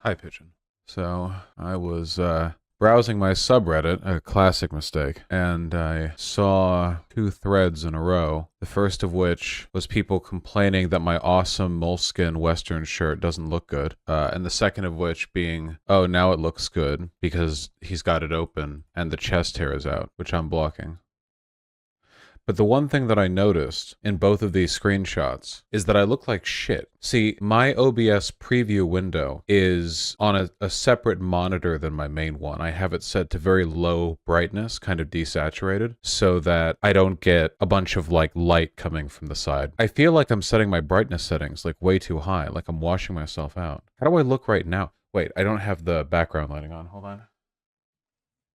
Hi, Pigeon. So I was browsing my subreddit, a classic mistake, and I saw two threads in a row. The first of which was people complaining that my awesome moleskin Western shirt doesn't look good, and the second of which being, oh, now it looks good because he's got it open and the chest hair is out, which I'm blocking. But the one thing that I noticed in both of these screenshots is that I look like shit. See, my OBS preview window is on a separate monitor than my main one. I have it set to very low brightness, kind of desaturated, so that I don't get a bunch of like light coming from the side. I feel like I'm setting my brightness settings like way too high, like I'm washing myself out. How do I look right now? Wait, I don't have the background lighting on. Hold on.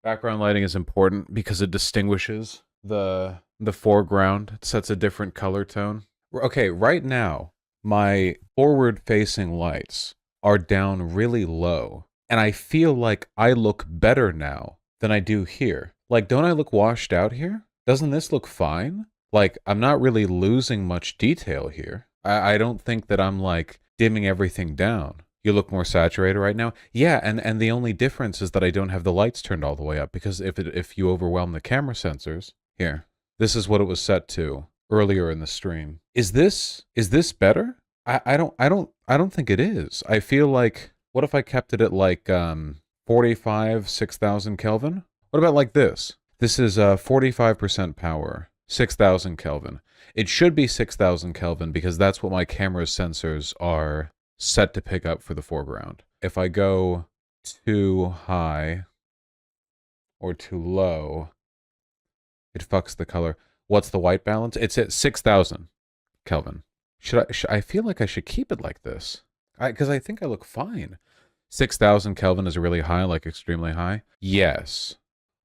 Background lighting is important because it distinguishes the foreground. It sets a different color tone. Okay, right now, my forward-facing lights are down really low, and I feel like I look better now than I do here. Like, don't I look washed out here? Doesn't this look fine? Like, I'm not really losing much detail here. I don't think that I'm, like, dimming everything down. You look more saturated right now? Yeah, and the only difference is that I don't have the lights turned all the way up, because if you overwhelm the camera sensors... Here. This is what it was set to earlier in the stream. Is this better? I don't think it is. I feel like, what if I kept it at like 45, 6,000 Kelvin? What about like this? This is 45% power, 6,000 Kelvin. It should be 6,000 Kelvin because that's what my camera's sensors are set to pick up for the foreground. If I go too high or too low, it fucks the color. What's the white balance? It's at 6,000 Kelvin. I feel like I should keep it like this. Because I think I look fine. 6,000 Kelvin is really high, like extremely high. Yes.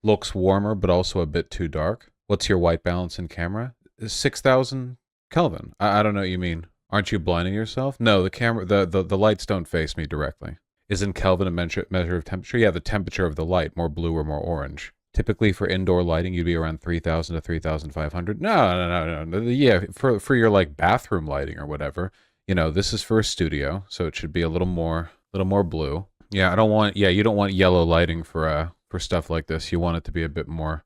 Looks warmer, but also a bit too dark. What's your white balance in camera? 6,000 Kelvin. I don't know what you mean. Aren't you blinding yourself? No, the camera, the lights don't face me directly. Isn't Kelvin a measure of temperature? Yeah, the temperature of the light, more blue or more orange. Typically for indoor lighting, you'd be around 3,000 to 3,500. No. Yeah, for your like bathroom lighting or whatever. You know, this is for a studio, so it should be a little more blue. Yeah, you don't want yellow lighting for stuff like this. You want it to be a bit more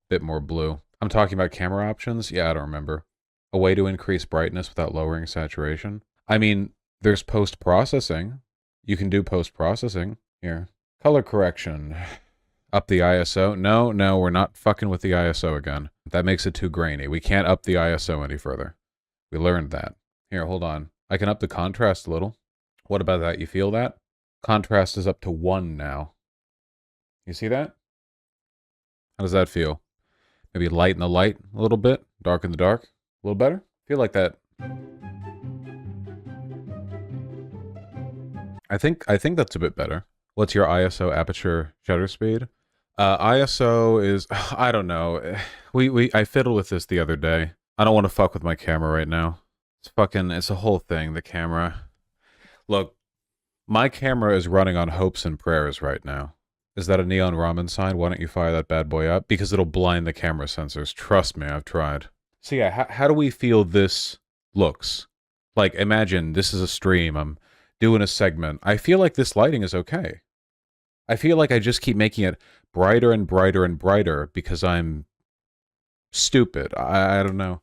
blue. I'm talking about camera options. Yeah, I don't remember. A way to increase brightness without lowering saturation. I mean, there's post-processing. You can do post-processing here. Color correction. Up the ISO? No, we're not fucking with the ISO again. That makes it too grainy. We can't up the ISO any further. We learned that. Here, hold on. I can up the contrast a little. What about that? You feel that? Contrast is up to 1 now. You see that? How does that feel? Maybe lighten the light a little bit? Darken the dark? A little better? Feel like that. I think that's a bit better. What's your ISO aperture shutter speed? ISO is, I don't know. I fiddled with this the other day. I don't want to fuck with my camera right now. It's a whole thing, the camera. Look, my camera is running on hopes and prayers right now. Is that a neon ramen sign? Why don't you fire that bad boy up? Because it'll blind the camera sensors. Trust me, I've tried. So yeah, how do we feel this looks? Like, imagine this is a stream. I'm doing a segment. I feel like this lighting is okay. I feel like I just keep making it brighter and brighter and brighter because I'm stupid. I don't know.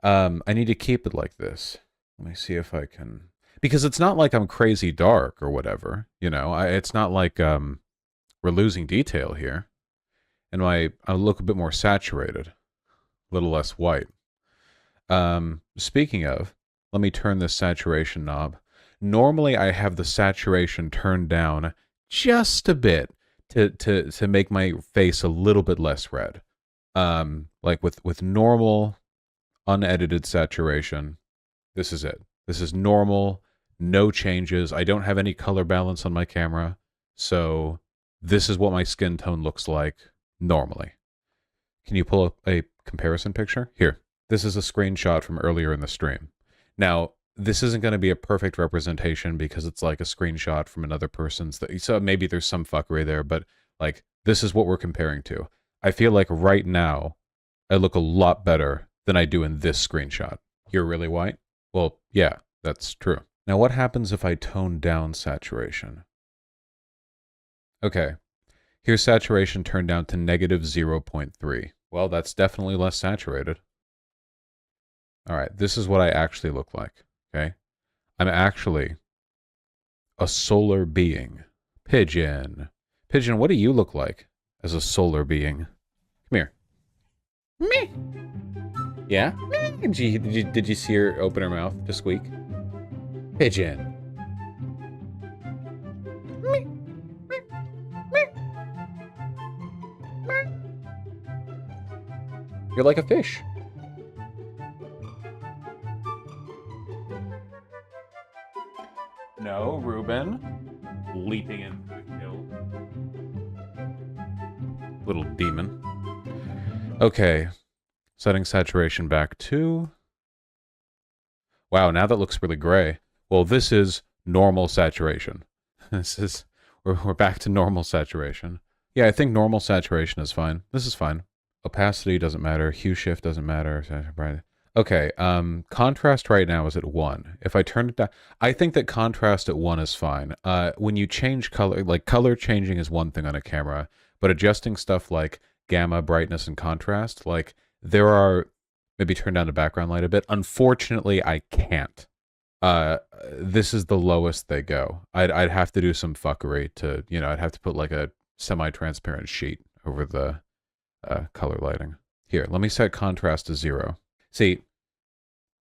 I need to keep it like this. Let me see if I can... Because it's not like I'm crazy dark or whatever, you know? It's not like we're losing detail here. And I look a bit more saturated. A little less white. Speaking of, let me turn this saturation knob. Normally I have the saturation turned down just a bit to make my face a little bit less red. Like with normal unedited saturation, this is it. This is normal, no changes. I don't have any color balance on my camera, so this is what my skin tone looks like normally. Can you pull up a comparison picture? Here. This is a screenshot from earlier in the stream. Now, this isn't going to be a perfect representation because it's like a screenshot from another person's. So maybe there's some fuckery there, but like this is what we're comparing to. I feel like right now I look a lot better than I do in this screenshot. You're really white? Well, yeah, that's true. Now what happens if I tone down saturation? Okay. Here's saturation turned down to negative 0.3. Well, that's definitely less saturated. All right, this is what I actually look like, okay? I'm actually a solar being. Pigeon. Pigeon, what do you look like as a solar being? Come here. Me. Yeah? Did you see her open her mouth to squeak? Pigeon. Me. You're like a fish. No, Ruben. Leaping into the kill. Little demon. Okay. Setting saturation back to... Wow, now that looks really gray. Well, this is normal saturation. This is... We're back to normal saturation. Yeah, I think normal saturation is fine. This is fine. Opacity doesn't matter. Hue shift doesn't matter. Okay, contrast right now is at 1. If I turn it down, I think that contrast at 1 is fine. When you change color, like color changing is one thing on a camera, but adjusting stuff like gamma, brightness, and contrast, like there are, maybe turn down the background light a bit. Unfortunately, I can't. This is the lowest they go. I'd have to do some fuckery to, you know, I'd have to put like a semi-transparent sheet over the color lighting. Here, let me set contrast to 0. See,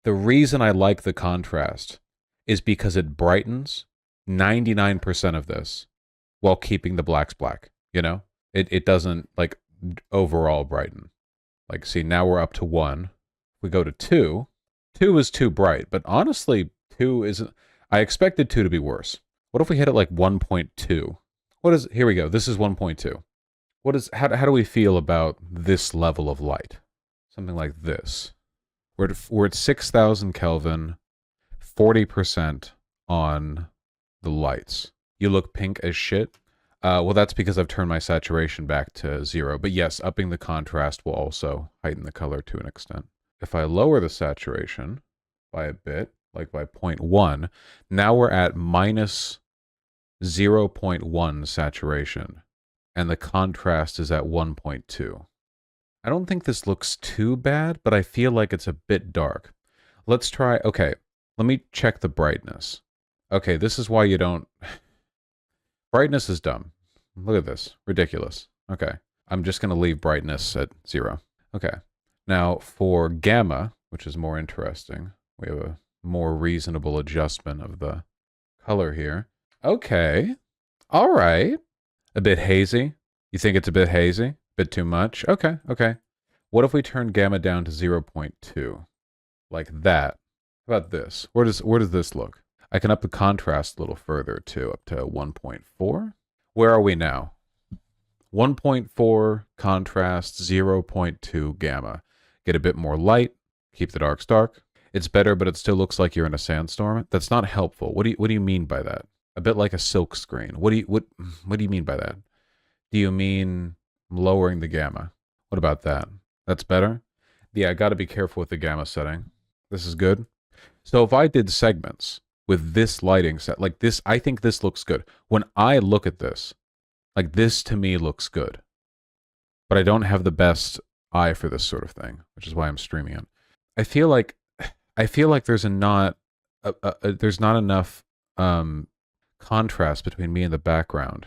the reason I like the contrast is because it brightens 99% of this while keeping the blacks black, you know? It doesn't, like, overall brighten. Like, see, now we're up to 1. We go to 2. 2 is too bright, but honestly, 2 isn't... I expected 2 to be worse. What if we hit it like 1.2? What is... Here we go. This is 1.2. What is... How do we feel about this level of light? Something like this. We're at 6,000 Kelvin, 40% on the lights. You look pink as shit. Well, that's because I've turned my saturation back to 0. But yes, upping the contrast will also heighten the color to an extent. If I lower the saturation by a bit, like by 0.1, now we're at minus 0.1 saturation. And the contrast is at 1.2. I don't think this looks too bad, but I feel like it's a bit dark. Let's try... Okay, let me check the brightness. Okay, this is why you don't... Brightness is dumb. Look at this. Ridiculous. Okay, I'm just going to leave brightness at 0. Okay, now for gamma, which is more interesting, we have a more reasonable adjustment of the color here. Okay, all right. A bit hazy. You think it's a bit hazy? Bit too much? Okay, okay. What if we turn gamma down to 0.2? Like that. How about this? Where does this look? I can up the contrast a little further too, up to 1.4. Where are we now? 1.4 contrast, 0.2 gamma. Get a bit more light, keep the darks dark. It's better, but it still looks like you're in a sandstorm. That's not helpful. What do you mean by that? A bit like a silk screen. What do you mean by that? Do you mean lowering the gamma? What about that? That's better? Yeah, I got to be careful with the gamma setting. This is good. So if I did segments with this lighting set, like this, I think this looks good. When I look at this, like this to me looks good. But I don't have the best eye for this sort of thing, which is why I'm streaming it. I feel like there's not enough contrast between me and the background.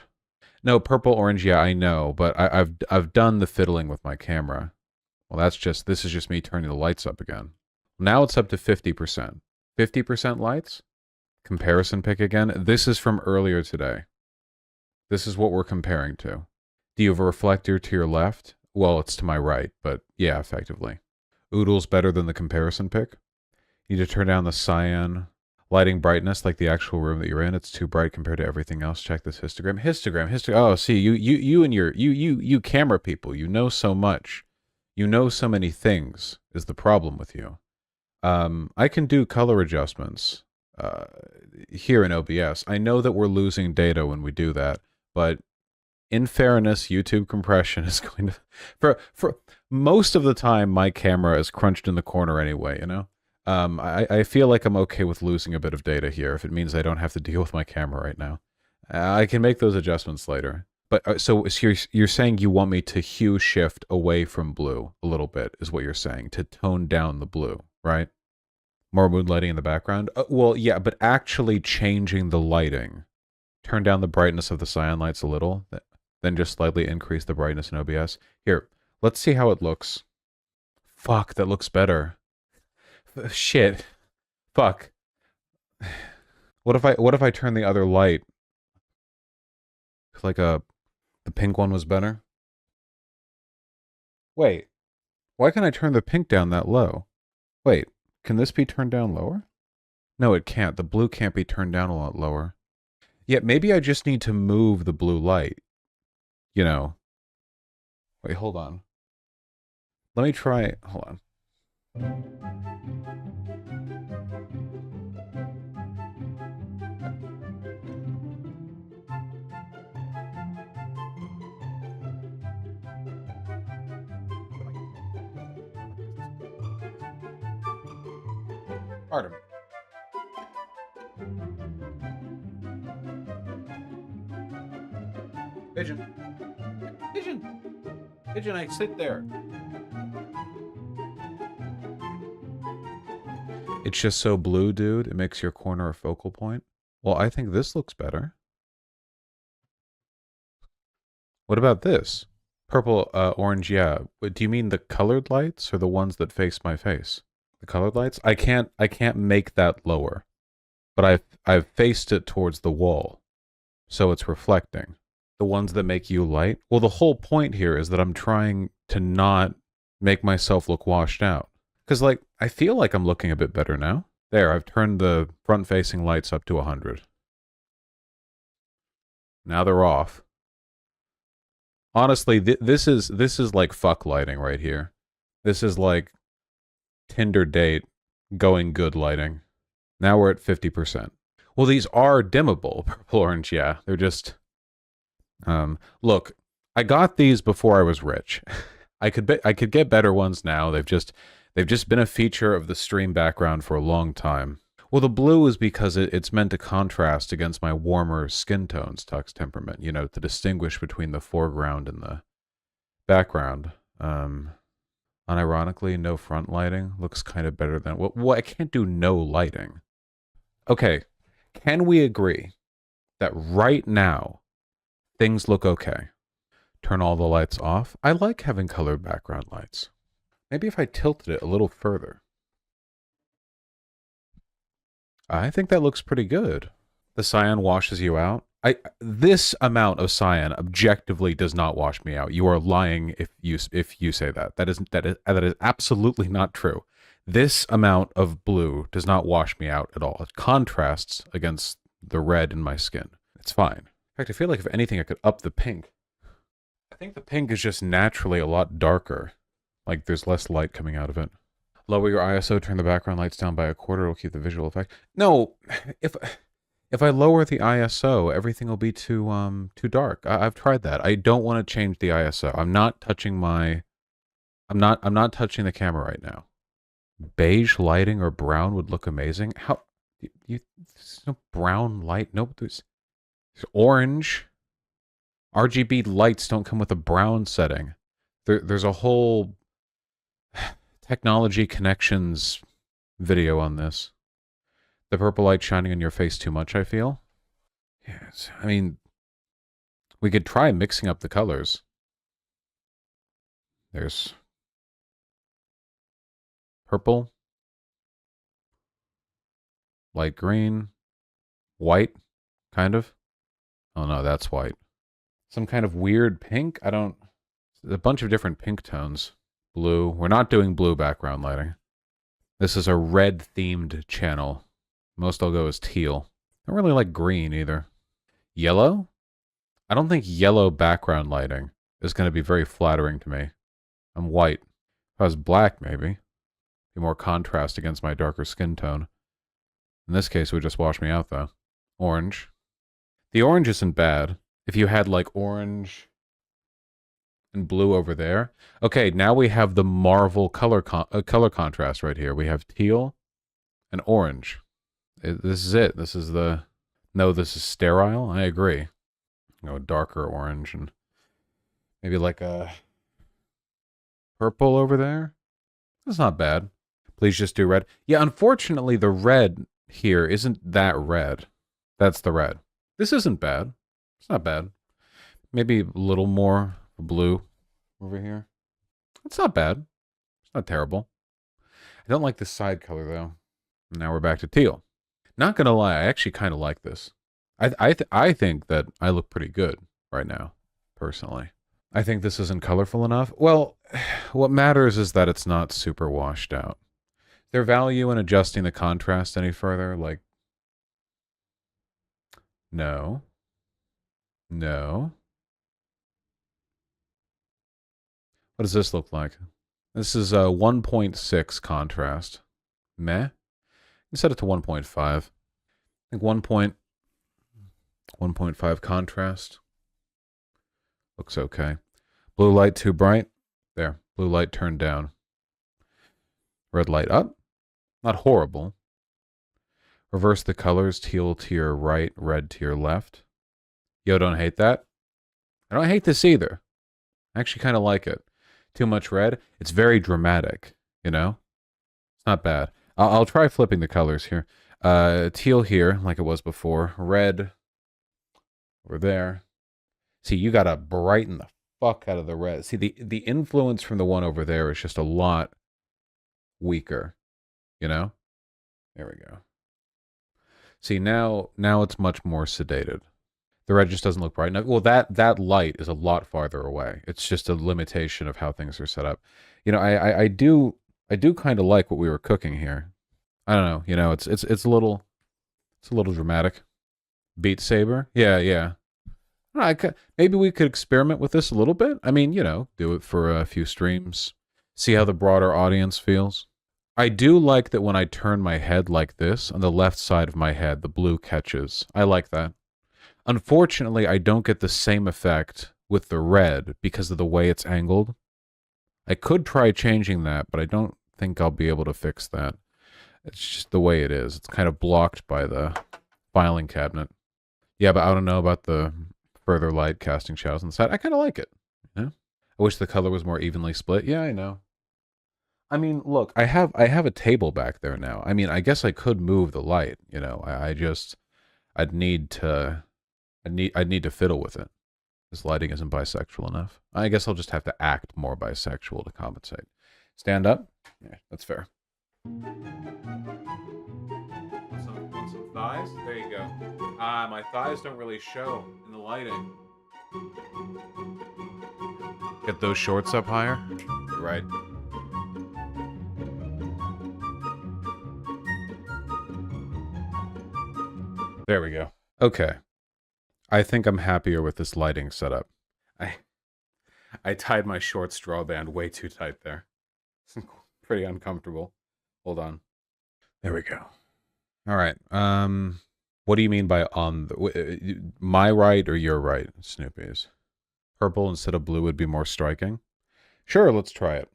No, purple, orange, yeah, I know, but I've done the fiddling with my camera. Well, this is just me turning the lights up again. Now it's up to 50%. 50% lights? Comparison pick again. This is from earlier today. This is what we're comparing to. Do you have a reflector to your left? Well, it's to my right, but yeah, effectively. Oodle's better than the comparison pick. You need to turn down the cyan lighting brightness like the actual room that you're in. It's too bright compared to everything else. Check this histogram. Histogram. Oh, see, you and you camera people, you know so much. You know so many things is the problem with you. I can do color adjustments here in OBS. I know that we're losing data when we do that, but in fairness, YouTube compression is going to... For most of the time, my camera is crunched in the corner anyway, you know? I feel like I'm okay with losing a bit of data here if it means I don't have to deal with my camera right now. I can make those adjustments later. But so you're saying you want me to hue shift away from blue a little bit, is what you're saying, to tone down the blue, right? More moonlighting in the background? Well, yeah, but actually changing the lighting. Turn down the brightness of the cyan lights a little, then just slightly increase the brightness in OBS. Here, let's see how it looks. Fuck, that looks better. Shit. Fuck. What if I turn the other light? Like the pink one was better? Wait. Why can't I turn the pink down that low? Wait, can this be turned down lower? No, it can't. The blue can't be turned down a lot lower. Yeah, maybe I just need to move the blue light. You know. Wait, hold on. Let me try... Hold on. Pardon me. Pigeon. Pigeon. Pigeon, I sit there. It's just so blue, dude. It makes your corner a focal point. Well, I think this looks better. What about this? Purple, orange, yeah. Do you mean the colored lights or the ones that face my face? The colored lights? I can't make that lower. But I've faced it towards the wall. So it's reflecting. The ones that make you light? Well, the whole point here is that I'm trying to not make myself look washed out. Because, like, I feel like I'm looking a bit better now. There, I've turned the front-facing lights up to 100. Now they're off. Honestly, this is like fuck lighting right here. This is like Tinder date going good lighting. Now we're at 50%. Well, these are dimmable, purple orange, yeah. They're just... look, I got these before I was rich. I could get better ones now. They've just been a feature of the stream background for a long time. Well, the blue is because it's meant to contrast against my warmer skin tones, Tux temperament, you know, to distinguish between the foreground and the background. Unironically, no front lighting looks kind of better than... Well, I can't do no lighting. Okay, can we agree that right now things look okay? Turn all the lights off. I like having colored background lights. Maybe if I tilted it a little further. I think that looks pretty good. The cyan washes you out. This amount of cyan objectively does not wash me out. You are lying if you say that. That is absolutely not true. This amount of blue does not wash me out at all. It contrasts against the red in my skin. It's fine. In fact, I feel like if anything, I could up the pink. I think the pink is just naturally a lot darker. Like there's less light coming out of it. Lower your ISO, turn the background lights down by a quarter, it'll keep the visual effect. No, if I lower the ISO, everything will be too dark. I've tried that. I don't want to change the ISO. I'm not touching the camera right now. Beige lighting or brown would look amazing. How there's no brown light. No, there's orange. RGB lights don't come with a brown setting. There's a whole technology connections video on this. The purple light shining on your face too much, I feel. Yes, I mean, we could try mixing up the colors. There's purple, light green, white, kind of. Oh no, that's white. Some kind of weird pink? A bunch of different pink tones. Blue. We're not doing blue background lighting. This is a red-themed channel. Most I'll go is teal. I don't really like green either. Yellow? I don't think yellow background lighting is going to be very flattering to me. I'm white. If I was black, maybe. Be more contrast against my darker skin tone. In this case, it would just wash me out, though. Orange. The orange isn't bad. If you had, like, orange and blue over there. Okay, now we have the Marvel color contrast right here. We have teal and orange. This is it. This is the... No, this is sterile. I agree. You know, darker orange and maybe like a purple over there. That's not bad. Please just do red. Yeah, unfortunately, the red here isn't that red. That's the red. This isn't bad. It's not bad. Maybe a little more blue over here. It's not bad. It's not terrible. I don't like this side color, though. Now we're back to teal. Not gonna lie, I actually kind of like this. I think that I look pretty good right now, personally. I think this isn't colorful enough. Well, what matters is that it's not super washed out. Is there value in adjusting the contrast any further? Like, no. No. What does this look like? This is a 1.6 contrast. Meh. You set it to 1.5. I think 1.5 contrast. Looks okay. Blue light too bright. There. Blue light turned down. Red light up. Not horrible. Reverse the colors. Teal to your right, red to your left. Yo, don't hate that. I don't hate this either. I actually kind of like it. Too much red. It's very dramatic, you know? It's not bad. I'll try flipping the colors here. Teal here, like it was before. Red over there. See, you gotta brighten the fuck out of the red. See, the influence from the one over there is just a lot weaker, you know? There we go. See, now it's much more sedated. The red just doesn't look bright enough. Well, that light is a lot farther away. It's just a limitation of how things are set up. You know, I do kind of like what we were cooking here. I don't know. You know, it's a little dramatic. Beat Saber, yeah. Maybe we could experiment with this a little bit. I mean, you know, do it for a few streams, see how the broader audience feels. I do like that when I turn my head like this, on the left side of my head, the blue catches. I like that. Unfortunately, I don't get the same effect with the red because of the way it's angled. I could try changing that, but I don't think I'll be able to fix that. It's just the way it is. It's kind of blocked by the filing cabinet. Yeah, but I don't know about the further light casting shadows on the side. I kind of like it. Yeah? I wish the color was more evenly split. Yeah, I know. I mean, look, I have a table back there now. I mean, I guess I could move the light, you know. I'd need to fiddle with it. This lighting isn't bisexual enough. I guess I'll just have to act more bisexual to compensate. Stand up? Yeah, that's fair. Want some thighs? There you go. My thighs don't really show in the lighting. Get those shorts up higher? Right. There we go. Okay. I think I'm happier with this lighting setup. I tied my short straw band way too tight there. Pretty uncomfortable. Hold on. There we go. All right. What do you mean by on the my right or your right, Snoopy's? Purple instead of blue would be more striking. Sure, let's try it.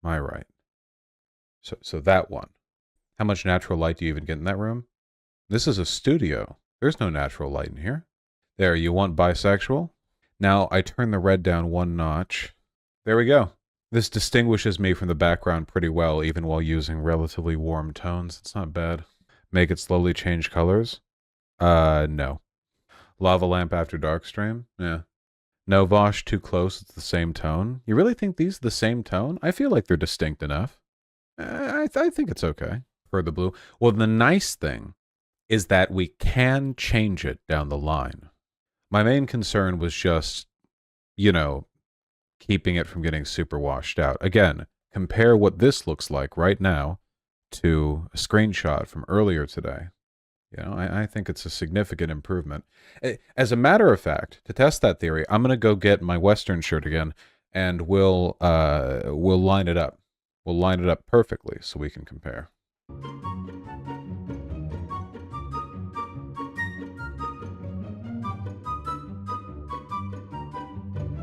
My right. So that one. How much natural light do you even get in that room? This is a studio. There's no natural light in here. There, you want bisexual? Now I turn the red down one notch. There we go. This distinguishes me from the background pretty well, even while using relatively warm tones. It's not bad. Make it slowly change colors? No. Lava lamp after dark stream? Yeah. No, Vaush, too close, it's the same tone. You really think these are the same tone? I feel like they're distinct enough. I think it's okay. For the blue. Well, the nice thing is that we can change it down the line. My main concern was just, you know, keeping it from getting super washed out. Again, compare what this looks like right now to a screenshot from earlier today. You know, I think it's a significant improvement. As a matter of fact, to test that theory, I'm going to go get my Western shirt again, and we'll line it up. We'll line it up perfectly so we can compare.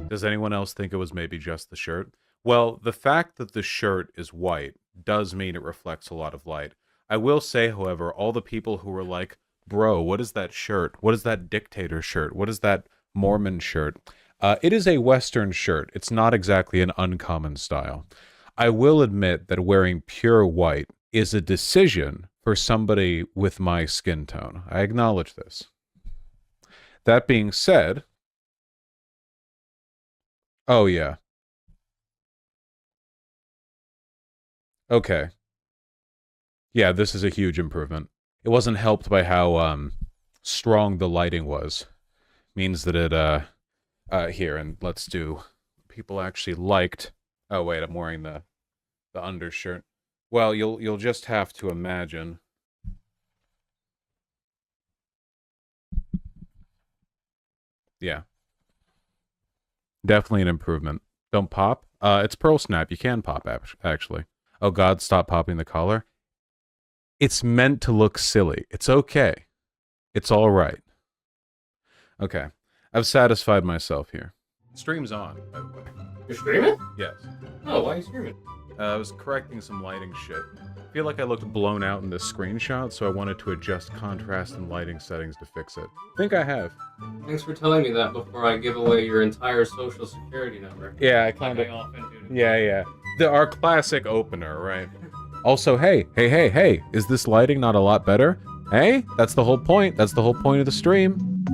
Does anyone else think it was maybe just the shirt? Well, the fact that the shirt is white does mean it reflects a lot of light. I will say, however, all the people who were like, bro, what is that shirt? What is that dictator shirt? What is that Mormon shirt. It is a Western shirt. It's not exactly an uncommon style. I will admit that wearing pure white is a decision for somebody with my skin tone. I acknowledge this. That being said, oh yeah. Okay. Yeah, this is a huge improvement. It wasn't helped by how strong the lighting was. Means that it here, and let's do people actually liked. Oh wait, I'm wearing the undershirt. Well, you'll just have to imagine. Yeah. Definitely an improvement. Don't pop. It's Pearl Snap. You can pop, actually. Oh god, stop popping the collar. It's meant to look silly. It's okay. It's alright. Okay. I've satisfied myself here. Stream's on, by the way. You're streaming? Yes. Oh, why are you streaming? I was correcting some lighting shit. I feel like I looked blown out in this screenshot, so I wanted to adjust contrast and lighting settings to fix it. I think I have. Thanks for telling me that before I give away your entire social security number. Yeah, I kind of... Yeah. Our classic opener, right? Also, hey, is this lighting not a lot better? Hey, that's the whole point. That's the whole point of the stream.